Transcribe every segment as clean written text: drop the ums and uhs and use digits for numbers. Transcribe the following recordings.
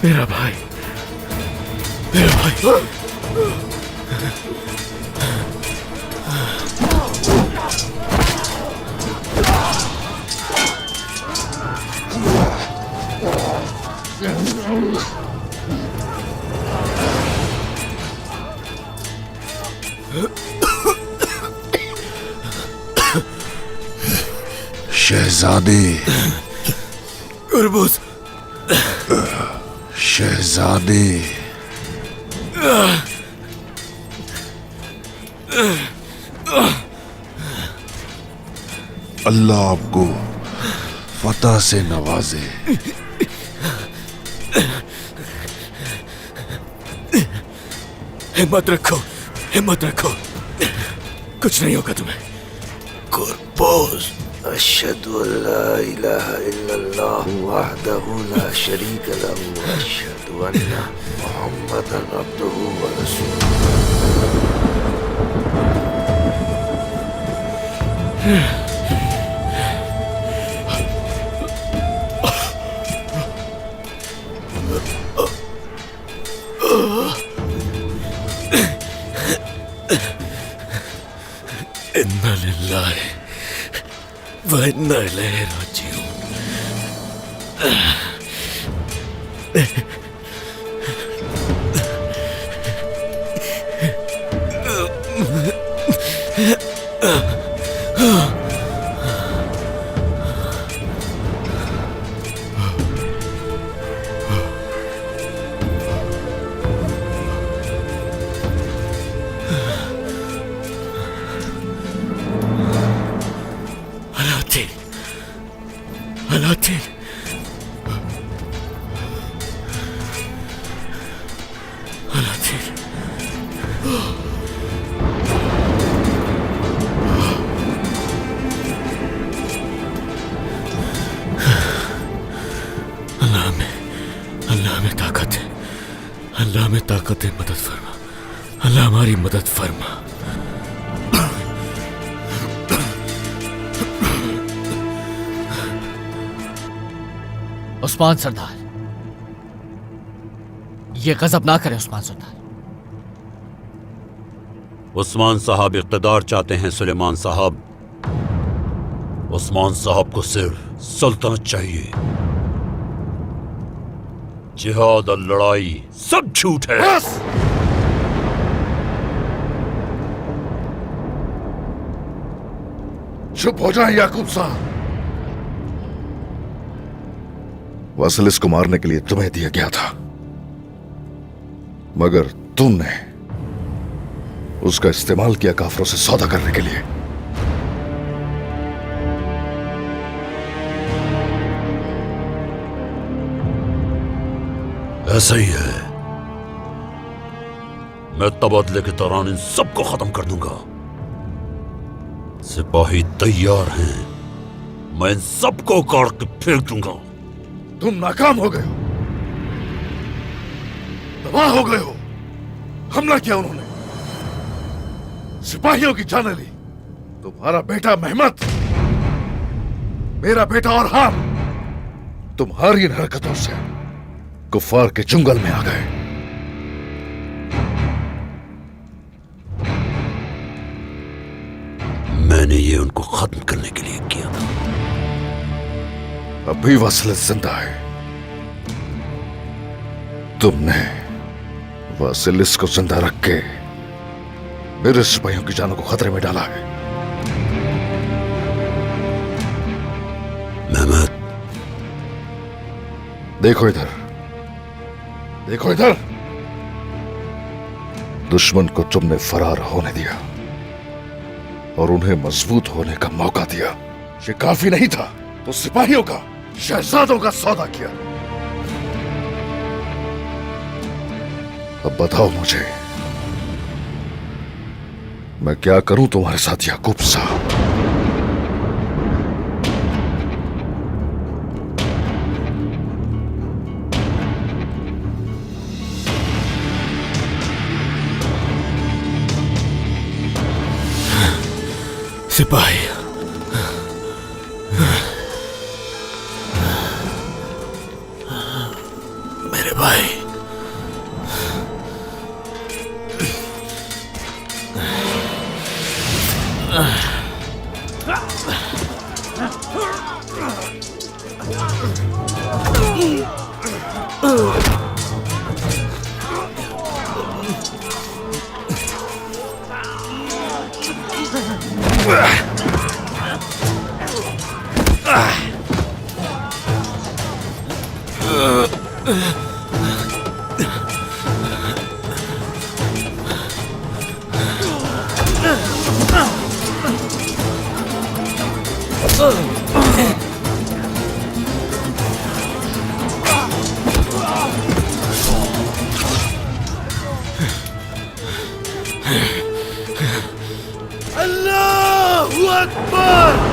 मेरा भाई, मेरा भाई। शहजादे, गुरबुज, शहजादे, अल्लाह आपको फतह से नवाजे। हिम्मत रखो, हिम्मत रखो, कुछ नहीं होगा तुम्हें। गुरबुज, अशहदु अल्ला इलाहा इल्लल्लाह वहदहु ला शरीक लहु व अशहदु अन्ना मुहम्मदन अब्दुहु व रसूलुहु। इन्ना लिल्लाहि व इन्ना इलैहि राजिऊन। अलादीन, अलादीन, अल्लाह में ताकत है, अल्लाह में ताकत है। मदद फरमा अल्लाह, हमारी मदद फरमा। उस्मान सरदार, ये गजब ना करे उस्मान सरदार। उस्मान साहब इक़्तिदार चाहते हैं सुलेमान साहब। उस्मान साहब को सिर्फ सल्तनत चाहिए। जिहाद और लड़ाई सब झूठ है। बस! चुप हो जाए याकूब साहब। वसलिस को मारने के लिए तुम्हें दिया गया था, मगर तुमने उसका इस्तेमाल किया काफिरों से सौदा करने के लिए। ऐसा ही है। मैं तबादले के दौरान इन सबको खत्म कर दूंगा। सिपाही तैयार हैं, मैं इन सबको उखाड़ के फेंक दूंगा। तुम नाकाम हो गए हो, तबाह हो गए हो। हमला किया उन्होंने, सिपाहियों की जान ली। तुम्हारा बेटा महमद, मेरा बेटा और हम तुम्हारी इन हरकतों से कुफार के चुंगल में आ गए। मैंने ये उनको खत्म करने के लिए किया था। अभी वासिलिस जिंदा है। तुमने वासिलिस को जिंदा रख के मेरे सिपाहियों की जानों को खतरे में डाला है। महमद, देखो इधर, देखो इधर। दुश्मन को तुमने फरार होने दिया और उन्हें मजबूत होने का मौका दिया। ये काफी नहीं था। तो सिपाहियों का, शहजादों का सौदा किया। अब बताओ मुझे, मैं क्या करूं तुम्हारे साथ याकूब साहब? सिपाही, मेरे भाई, अल्लाहू अकबर!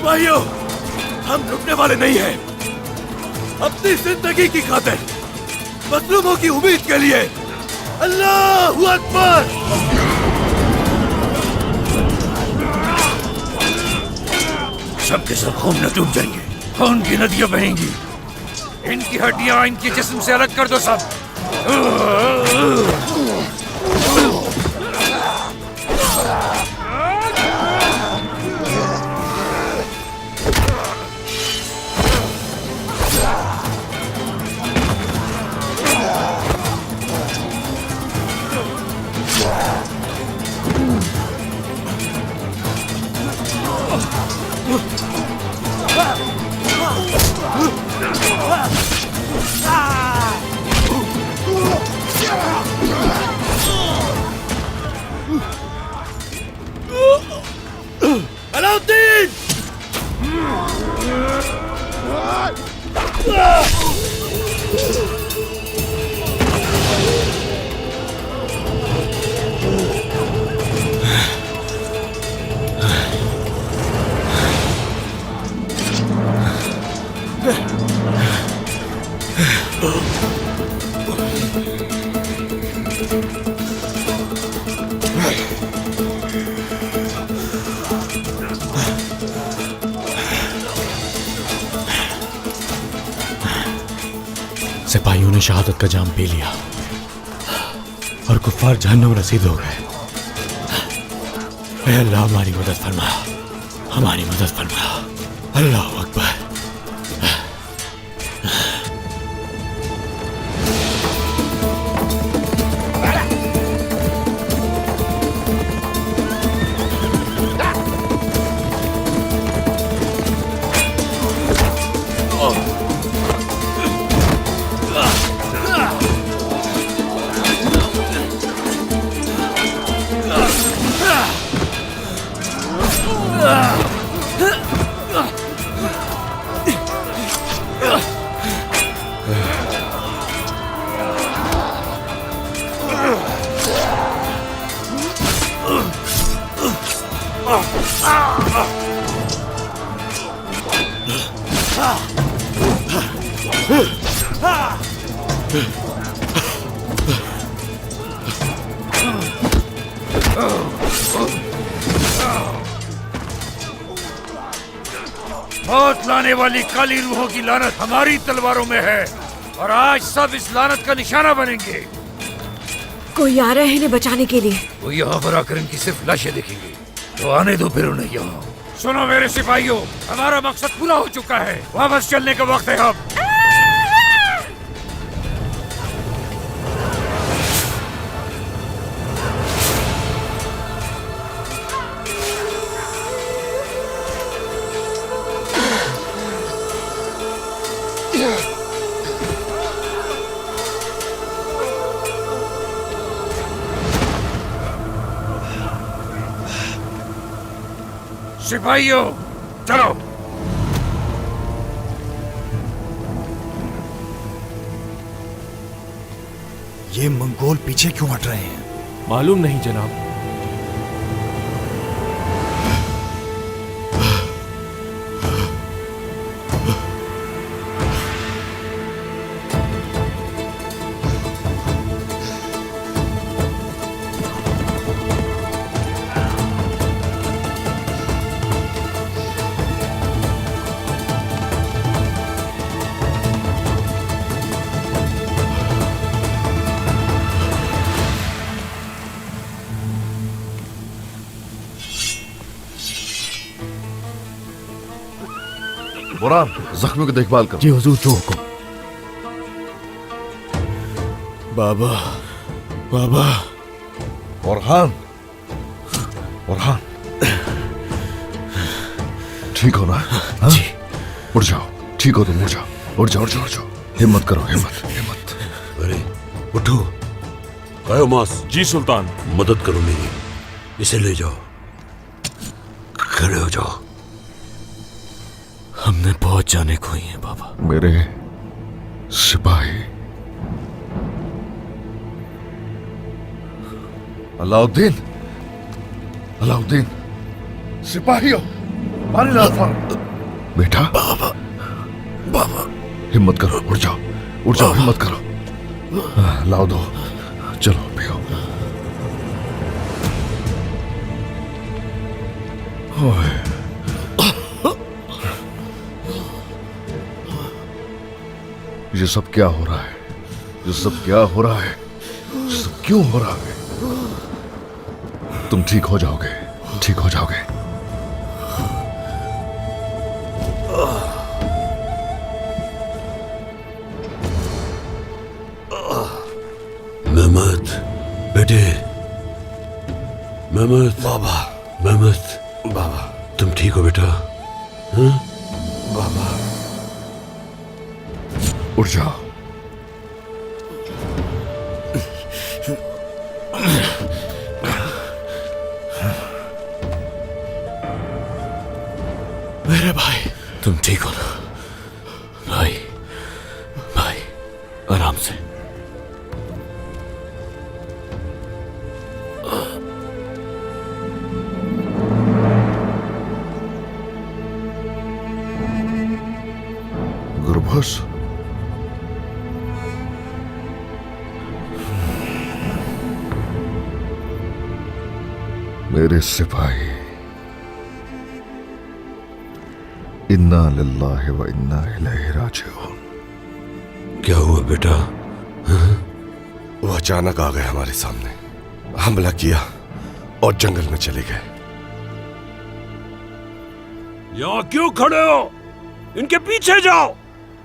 भाइयों, हम रुकने वाले नहीं हैं। अपनी जिंदगी की खातिर, मजलूमों की उम्मीद के लिए अल्लाहू अकबर! सबके सब खून में डूब जाएंगे, खून की नदियां बहेंगी। इनकी हड्डियां इनके जिस्म से अलग कर दो सब। अलाउद्दीन! सिपाहियों ने शहादत का जाम पी लिया और कुफ्फार जहन्नुम रसीद हो गए। ऐ अल्लाह, हमारी मदद फरमा, हमारी मदद फरमा। अल्लाह अकबर। मौत लाने वाली काली रूहों की लानत हमारी तलवारों में है और आज सब इस लानत का निशाना बनेंगे। कोई आ रहे हैं इन्हें बचाने के लिए। वो यहाँ पर आकर इनकी सिर्फ लाशें देखेंगे, तो आने दो फिर उन्हें यहाँ। सुनो मेरे सिपाहियों, हमारा मकसद पूरा हो चुका है, वापस चलने का वक्त है अब। सिपाहियों चलो। ये मंगोल पीछे क्यों हट रहे हैं? मालूम नहीं जनाब। बुरहान, जख्मियों की देखभाल करो। जी हुजूर, जो हुक्म। बाबा, बाबा। बुरहान, बुरहान, ठीक हो ना? हाँ? जी। उठ जाओ, ठीक हो तुम, उठ जाओ, उठ जाओ, उठ जाओ, उठ जाओ। हिम्मत करो, हिम्मत, हिम्मत। अरे उठो। कहो मास, जी सुल्तान। मदद करो मेरी, इसे ले जाओ, खड़े हो जाओ। हमने बहुत जाने खोई है बाबा। मेरे सिपाही अलाउद्दीन, अलाउद्दीन, सिपाहियों, पानी ला फौरन। बेटा, बाबा, बाबा, हिम्मत करो, उठ जाओ, उठ जाओ, हिम्मत करो। लाओ दो, चलो पियो। ओए, ये सब क्या हो रहा है? ये सब क्या हो रहा है? ये सब क्यों हो रहा है? तुम ठीक हो जाओगे, ठीक हो जाओगे। मेहमद, बेटे, मेहमद। बाबा, मेहमद, बाबा, तुम ठीक हो बेटा? हाँ? बाबा। उठ जाओ। मेरे भाई, तुम ठीक हो ना? भाई, भाई, आराम से। गुरबस, मेरे सिपाही, इन्ना लिल्लाहि व इन्ना इलैहि राजिऊन। क्या हुआ बेटा? वो अचानक आ गए हमारे सामने, हमला किया और जंगल में चले गए। यहाँ क्यों खड़े हो? इनके पीछे जाओ।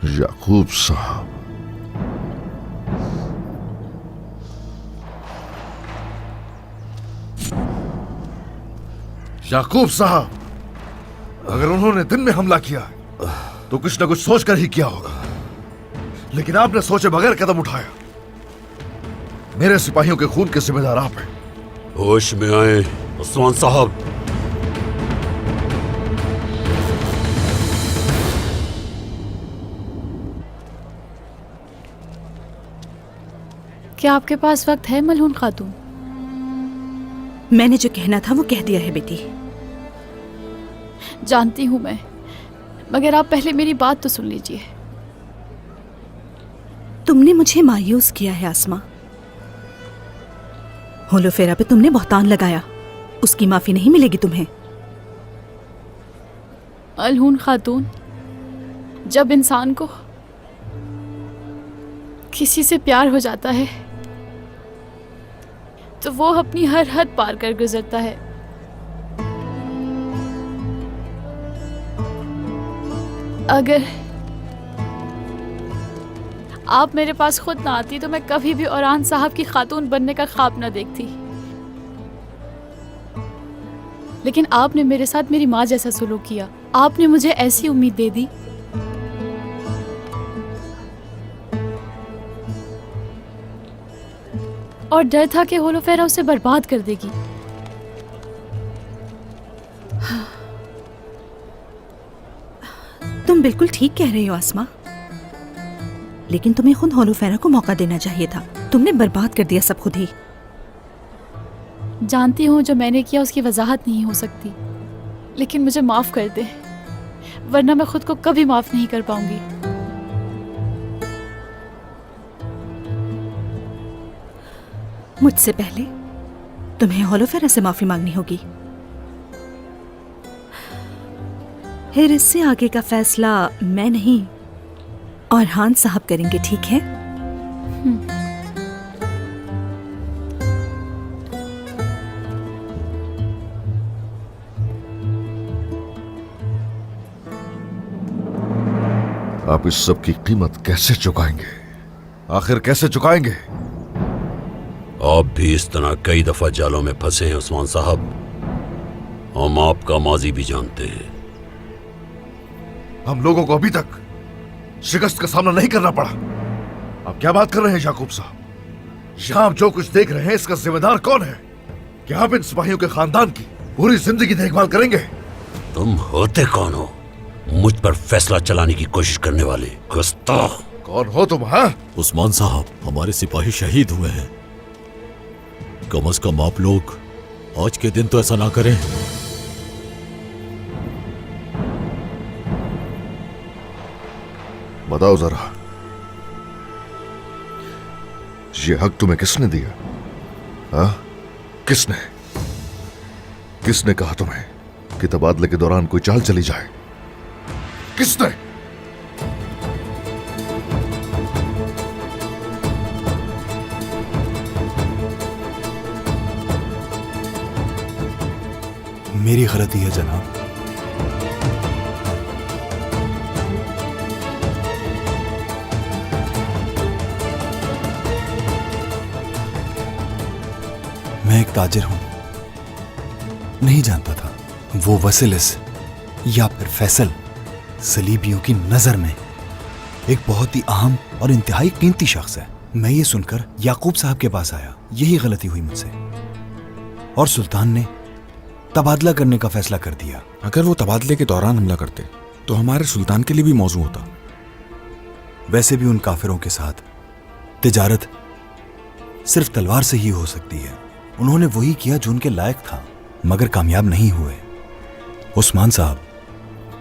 याकूब साहब, याकूब साहब, अगर उन्होंने दिन में हमला किया तो कुछ ना कुछ सोचकर ही किया होगा, लेकिन आपने सोचे बगैर कदम उठाया। मेरे सिपाहियों के खून के जिम्मेदार आप हैं। होश में आए उस्मान साहब। क्या आपके पास वक्त है मलहून खातून? मैंने जो कहना था वो कह दिया है बेटी। जानती हूँ मैं, मगर आप पहले मेरी बात तो सुन लीजिए। तुमने मुझे मायूस किया है आसमा। होलोफेरा पे तुमने बहतान लगाया, उसकी माफी नहीं मिलेगी तुम्हें। मलहून खातून, जब इंसान को किसी से प्यार हो जाता है तो वो अपनी हर हद पार कर गुजरता है। अगर आप मेरे पास खुद ना आती तो मैं कभी भी औरान साहब की खातून बनने का ख्वाब ना देखती। लेकिन आपने मेरे साथ मेरी माँ जैसा सलूक किया। आपने मुझे ऐसी उम्मीद दे दी और डर था कि होलोफेरा उसे बर्बाद कर देगी। तुम बिल्कुल ठीक कह रही हो आसमा, लेकिन तुम्हें खुद होलोफेरा को मौका देना चाहिए था। तुमने बर्बाद कर दिया सब खुद ही। जानती हूँ जो मैंने किया उसकी वजाहत नहीं हो सकती, लेकिन मुझे माफ कर दे, वरना मैं खुद को कभी माफ नहीं कर पाऊंगी। मुझसे पहले तुम्हें होलोफेरा से माफी मांगनी होगी, फिर इससे आगे का फैसला मैं नहीं और हान साहब करेंगे, ठीक है? आप इस सब की कीमत कैसे चुकाएंगे? आखिर कैसे चुकाएंगे? आप भी इस तरह कई दफा जालों में फंसे हैं उस्मान साहब। हम आपका माजी भी जानते हैं। हम लोगों को अभी तक शिकस्त का सामना नहीं करना पड़ा। आप क्या बात कर रहे हैं याकूब साहब? यहां आप जो कुछ देख रहे हैं इसका जिम्मेदार कौन है? क्या आप इन सिपाहियों के खानदान की पूरी जिंदगी देखभाल करेंगे? तुम होते कौन हो मुझ पर फैसला चलाने की कोशिश करने वाले गुस्ताख? कौन हो तुम? हाँ, उस्मान साहब, हमारे सिपाही शहीद हुए हैं। कम से कम आप लोग आज के दिन तो ऐसा ना करें। बताओ जरा, ये हक तुम्हें किसने दिया? हाँ, किसने? किसने कहा तुम्हें कि तबादले के दौरान कोई चाल चली जाए? किसने? मेरी गलती है जनाब। मैं एक ताजिर हूं, नहीं जानता था वो वसीलिस या फिर फैसल सलीबियों की नजर में एक बहुत ही अहम और इंतहाई कीमती शख्स है। मैं ये सुनकर याकूब साहब के पास आया। यही गलती हुई मुझसे और सुल्तान ने तबादला करने का फैसला कर दिया। अगर वो तबादले के दौरान हमला करते तो हमारे सुल्तान के लिए भी मौजू होता। वैसे भी उन काफिरों के साथ तिजारत सिर्फ तलवार से ही हो सकती है। उन्होंने वही किया जो उनके लायक था, मगर कामयाब नहीं हुए। उस्मान साहब,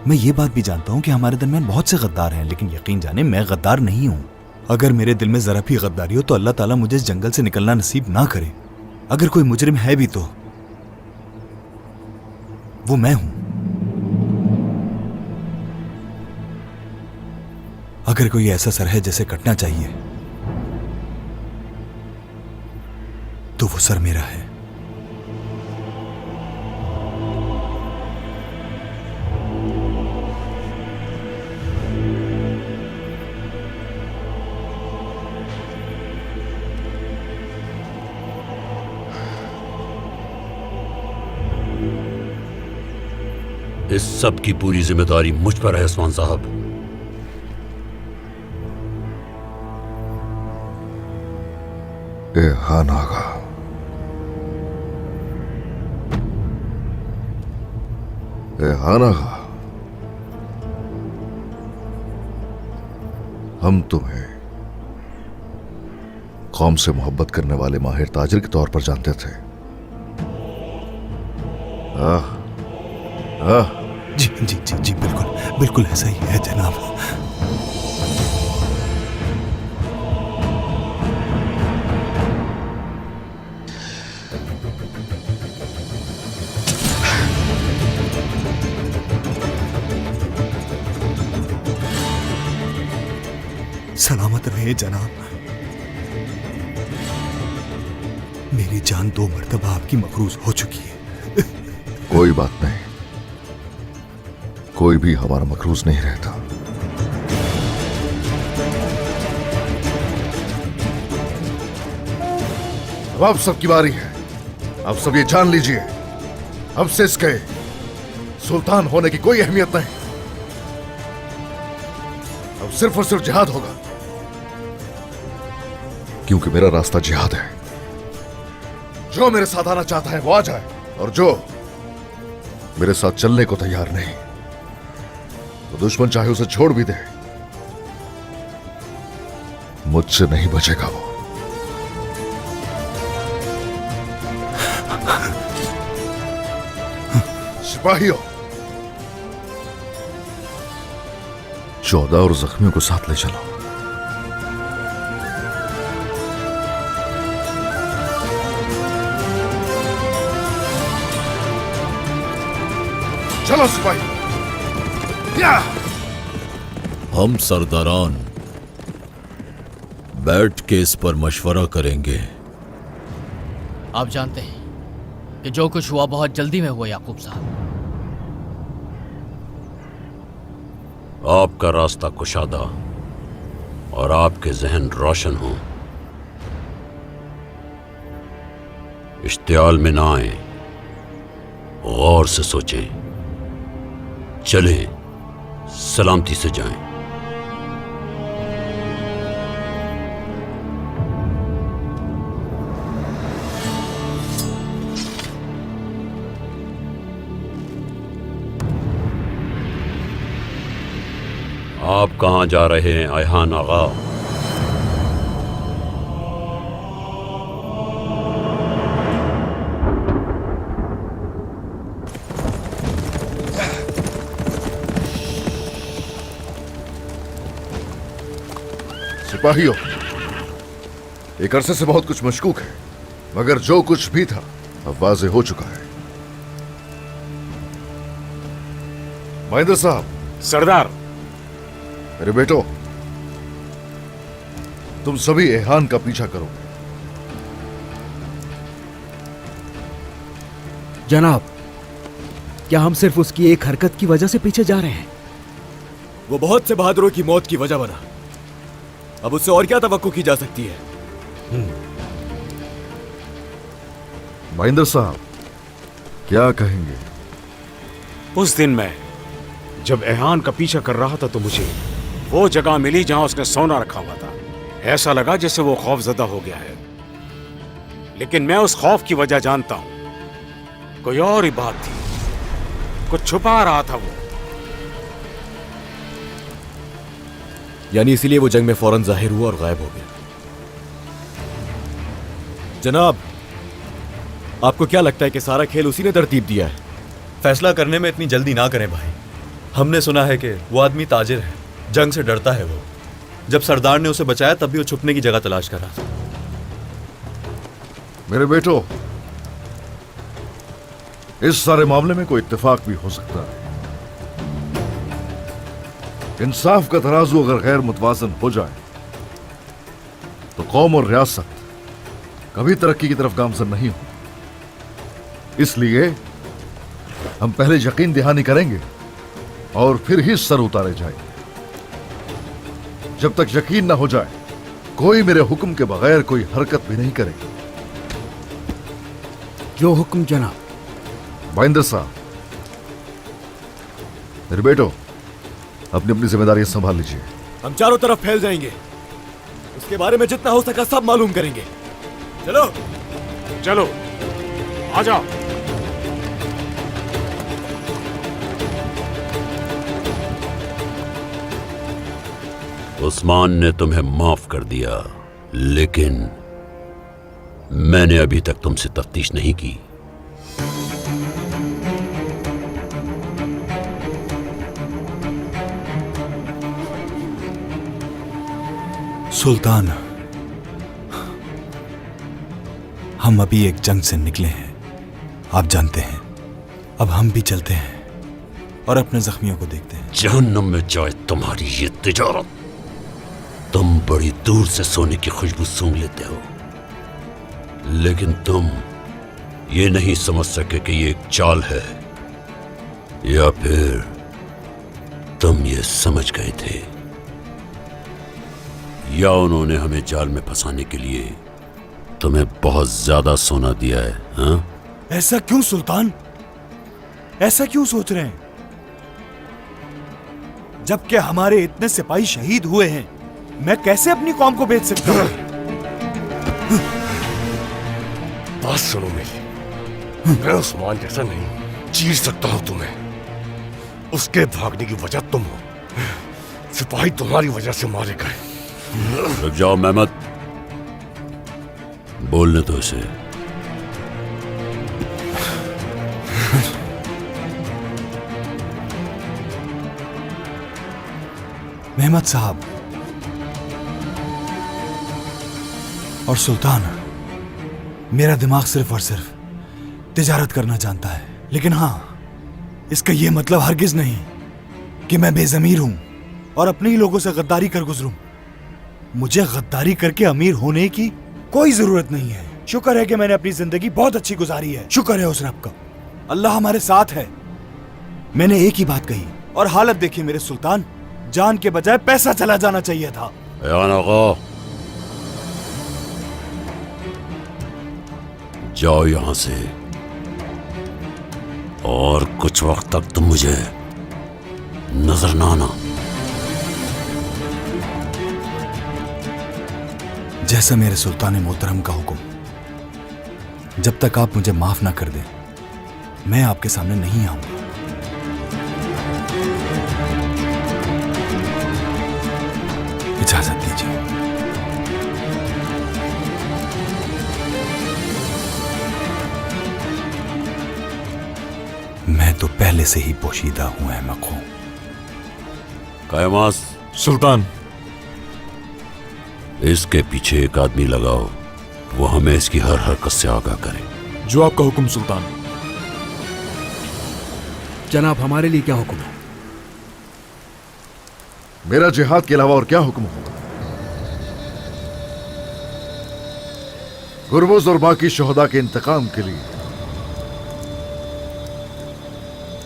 मैं ये बात भी जानता हूं कि हमारे दरमियान बहुत से गद्दार हैं, लेकिन यकीन जाने मैं गद्दार नहीं हूं। अगर मेरे दिल में जरा भी गद्दारी हो तो अल्लाह ताला मुझे इस जंगल से निकलना नसीब ना करे। अगर कोई मुजरिम है भी तो वो मैं हूं। अगर कोई ऐसा सर है जिसे कटना चाहिए तो वो सर मेरा है। इस सब की पूरी जिम्मेदारी मुझ पर है उस्मान साहब। हान आगा, हान आगा, हम तुम्हें कौम से मोहब्बत करने वाले माहिर ताजिर के तौर पर जानते थे। जी जी जी जी, बिल्कुल बिल्कुल ऐसा ही है जनाब। सलामत रहे जनाब। मेरी जान 2 मर्तबा आपकी मकरूज हो चुकी है। कोई बात नहीं, कोई भी हमारा मकरूज नहीं रहता। अब आप सबकी बारी है। आप सब ये जान लीजिए, अब से इसके सुल्तान होने की कोई अहमियत नहीं। अब सिर्फ और सिर्फ जिहाद होगा, क्योंकि मेरा रास्ता जिहाद है। जो मेरे साथ आना चाहता है वो आ जाए, और जो मेरे साथ चलने को तैयार नहीं तो दुश्मन चाहे उसे छोड़ भी दे, मुझसे नहीं बचेगा वो। सिपाहियों, 14 और जख्मियों को साथ ले चलो। चलो सिपाही। हम सरदारान बैठ के इस पर मशवरा करेंगे। आप जानते हैं कि जो कुछ हुआ बहुत जल्दी में हुआ याकूब साहब। आपका रास्ता कुशादा और आपके जहन रोशन हो। इश्तियाल में ना आए, गौर से सोचें, चलें, सलामती से जाएं। आप कहां जा रहे हैं अयहान आगा? सिपाहियों, एक अरसे से बहुत कुछ मशकूक है, मगर जो कुछ भी था अब वाज़ेह हो चुका है। महेंद्र साहब। सरदार। मेरे बेटो, तुम सभी एहान का पीछा करो। जनाब, क्या हम सिर्फ उसकी एक हरकत की वजह से पीछे जा रहे हैं? वो बहुत से बहादुरों की मौत की वजह बना, अब उससे और क्या तवक्को की जा सकती है? महेंद्र साहब, क्या कहेंगे? उस दिन मैं जब एहान का पीछा कर रहा था तो मुझे वो जगह मिली जहां उसने सोना रखा हुआ था। ऐसा लगा जैसे वो खौफजदा हो गया है, लेकिन मैं उस खौफ की वजह जानता हूं। कोई और ही बात थी, कुछ छुपा रहा था वो। यानी इसीलिए वो जंग में फौरन जाहिर हुआ और गायब हो गया। जनाब, आपको क्या लगता है कि सारा खेल उसी ने तरतीब दिया है? फैसला करने में इतनी जल्दी ना करें भाई। हमने सुना है कि वो आदमी ताजिर है, जंग से डरता है वो। जब सरदार ने उसे बचाया तब भी वो छुपने की जगह तलाश कर रहा था। मेरे बेटो, इस सारे मामले में कोई इत्तेफाक भी हो सकता है। इंसाफ का तराजू अगर गैर मुतवाजन हो जाए तो कौम और रियासत कभी तरक्की की तरफ गामजन नहीं हो। इसलिए हम पहले यकीन दहानी करेंगे और फिर ही सर उतारे जाएंगे। जब तक यकीन ना हो जाए, कोई मेरे हुक्म के बगैर कोई हरकत भी नहीं करेगी। जो हुक्म जनाब। महेंद्र साहब, मेरे बेटो, अपनी अपनी जिम्मेदारियां संभाल लीजिए। हम चारों तरफ फैल जाएंगे, उसके बारे में जितना हो सका सब मालूम करेंगे। चलो चलो, आ जाओ। उस्मान ने तुम्हें माफ कर दिया, लेकिन मैंने अभी तक तुमसे तफ्तीश नहीं की। सुल्तान, हम अभी एक जंग से निकले हैं, आप जानते हैं। अब हम भी चलते हैं और अपने जख्मियों को देखते हैं। जहन्नुम में जाए तुम्हारी ये तिजारत। तुम बड़ी दूर से सोने की खुशबू सूंघ लेते हो, लेकिन तुम ये नहीं समझ सके कि ये एक चाल है, या फिर तुम ये समझ गए थे, या उन्होंने हमें जाल में फंसाने के लिए तुम्हें बहुत ज्यादा सोना दिया है? हाँ? ऐसा क्यों सुल्तान? ऐसा क्यों सोच रहे हैं? जबकि हमारे इतने सिपाही शहीद हुए हैं, मैं कैसे अपनी कौम को बेच सकता हूं? बात सुनो मेरी, मैं उस्मान जैसा नहीं चीर सकता हूं तुम्हें। उसके भागने की वजह तुम हो। सिपाही तुम्हारी वजह से मारे गए। रुक जाओ मेहमद, बोलने दो इसे। मेहमद साहब और सुल्तान, मेरा दिमाग सिर्फ और सिर्फ तिजारत करना जानता है, लेकिन हां, इसका यह मतलब हरगिज नहीं कि मैं बेजमीर हूं और अपने ही लोगों से गद्दारी कर गुजरूं। मुझे गद्दारी करके अमीर होने की कोई जरूरत नहीं है। शुक्र है कि मैंने अपनी जिंदगी बहुत अच्छी गुजारी है। शुक्र है उस रब का, अल्लाह हमारे साथ है। मैंने एक ही बात कही और हालत देखी मेरे सुल्तान। जान के बजाय पैसा चला जाना चाहिए था। जाओ यहां से, और कुछ वक्त तक तुम मुझे नजर ना आना। जैसा मेरे सुल्तान मोहतरम का हुक्म। जब तक आप मुझे माफ ना कर दें, मैं आपके सामने नहीं आऊंगा। इजाजत दीजिए। मैं तो पहले से ही पोशीदा हूं अहमक हूं। कायमास सुल्तान, इसके पीछे एक आदमी लगाओ, वो हमें इसकी हर हरकत से आगाह करे। जो आपका हुक्म सुल्तान। जनाब, हमारे लिए क्या हुक्म है? मेरा जिहाद के अलावा और क्या हुक्म होगा? गुरबुज और बाकी शोहदा के इंतकाम के लिए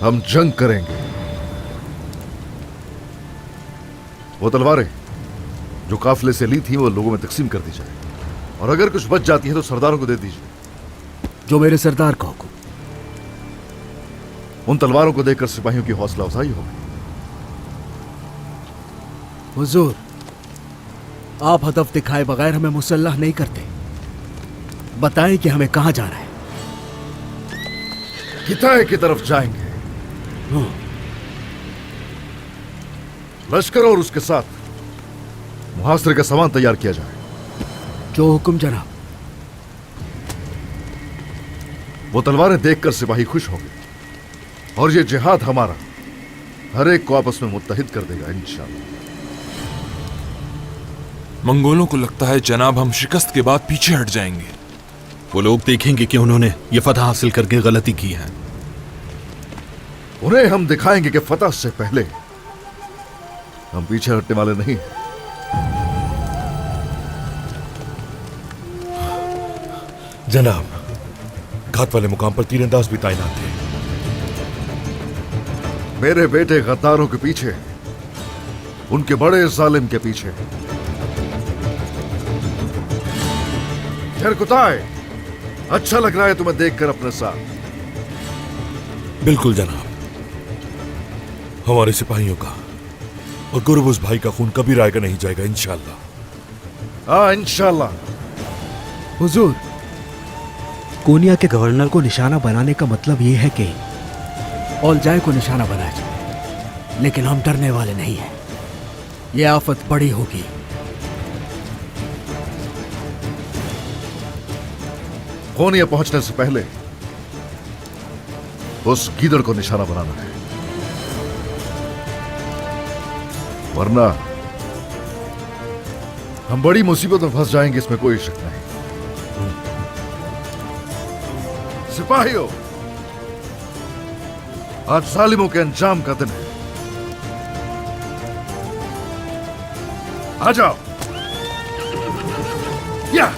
हम जंग करेंगे। वो तलवारें जो काफिले से ली थी वो लोगों में तकसीम कर दी जाए, और अगर कुछ बच जाती है तो सरदारों को दे दीजिए। जो मेरे सरदार का हुक्म। उन तलवारों को देखकर सिपाहियों की हौसला अफजाई होगी। हुजूर, आप हदफ दिखाए बगैर हमें मुसल्लह नहीं करते। बताएं कि हमें कहां जाना है। किताए की तरफ जाएंगे। लश्कर और उसके साथ मुहासरे का सामान तैयार किया जाए। जो हुक्म जनाब। वो तलवारें देखकर सिपाही खुश होंगे, और ये जिहाद हमारा हर एक को आपस में मुत्तहिद कर देगा इंशाअल्लाह। मंगोलों को लगता है जनाब हम शिकस्त के बाद पीछे हट जाएंगे। वो लोग देखेंगे कि उन्होंने ये फतह हासिल करके गलती की है। उन्हें हम दिखाएंगे कि फतह से पहले हम पीछे हटने वाले नहीं। जनाब, घात वाले मुकाम पर तीरंदाज भी तैनात थे। मेरे बेटे गद्दारों के पीछे, उनके बड़े जालिम के पीछे। कुताए, अच्छा लग रहा है तुम्हें देखकर अपने साथ। बिल्कुल जनाब, हमारे सिपाहियों का और गुरबुज भाई का खून कभी रायगा नहीं जाएगा इंशाअल्लाह। हाँ इंशाअल्लाह। हुजूर, कोनिया के गवर्नर को निशाना बनाने का मतलब यह है कि औलजाय को निशाना बनाया जाए, लेकिन हम डरने वाले नहीं हैं। यह आफत बड़ी होगी। कोनिया पहुंचने से पहले उस गीदड़ को निशाना बनाना है, वरना हम बड़ी मुसीबत में फंस जाएंगे, इसमें कोई शक नहीं। सिपाहियों, आज जालिमों के अंजाम का दिन है। आ जाओ। या